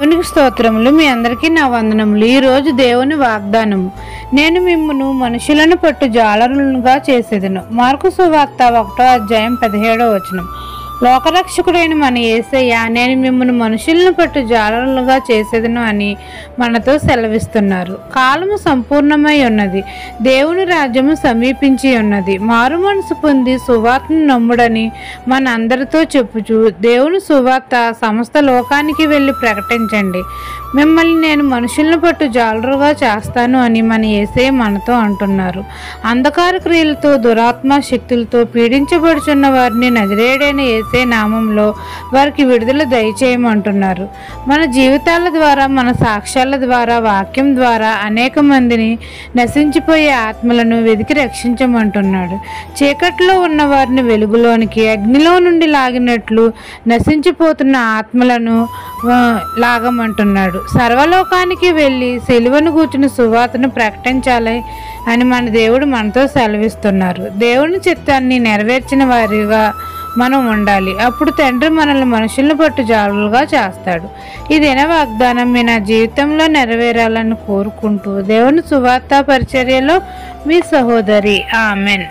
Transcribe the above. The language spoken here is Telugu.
దేవునికి స్తోత్రములు. మీ అందరికీ నా వందనములు. ఈరోజు దేవుని వాగ్దానము, నేను మిమ్మును మనుషులను పట్టు జాలరులుగా చేసేదను. మార్కు సువార్త 1:17 లోకరక్షకుడైన మన యేసయ్య నేను మిమ్మల్ని మనుషులను పట్టు జాలరులుగా చేసేదను అని మనతో సెలవిస్తున్నారు. కాలము సంపూర్ణమై ఉన్నది, దేవుని రాజ్యము సమీపించి ఉన్నది. మారు మనసు పొంది సువార్తను నమ్ముడని మన అందరితో చెప్పుచు దేవుని సువార్త సమస్త లోకానికి వెళ్ళి ప్రకటించండి. మిమ్మల్ని నేను మనుషులను పట్టు జాలరుగా చేస్తాను అని మన యేసయ్య మనతో అంటున్నారు. అంధకార క్రియలతో దురాత్మ శక్తులతో పీడించబడుచున్న వారిని నజరేయుడైన యేసే నామంలో వారికి విడుదల దయచేయమంటున్నారు. మన జీవితాల ద్వారా, మన సాక్ష్యాల ద్వారా, వాక్యం ద్వారా అనేక మందిని నశించిపోయే ఆత్మలను వెతికి రక్షించమంటున్నాడు. చీకట్లో ఉన్న వారిని వెలుగులోనికి, అగ్నిలో నుండి లాగినట్లు నశించిపోతున్న ఆత్మలను లాగమంటున్నాడు. సర్వలోకానికి వెళ్ళి సిలువను కూర్చుని సువార్తను ప్రకటించాలి అని మన దేవుడు మనతో సెలవిస్తున్నారు. దేవుని చిత్తాన్ని నెరవేర్చిన వారిగా మనం ఉండాలి. అప్పుడు తండ్రి మనల్ని మనుషులను పట్టు జాలులుగా చేస్తాడు. ఈ దిన వాగ్దానం మీ నా జీవితంలో నెరవేరాలని కోరుకుంటూ దేవుని సువార్త పరిచర్యలో మీ సహోదరి. ఆమెన్.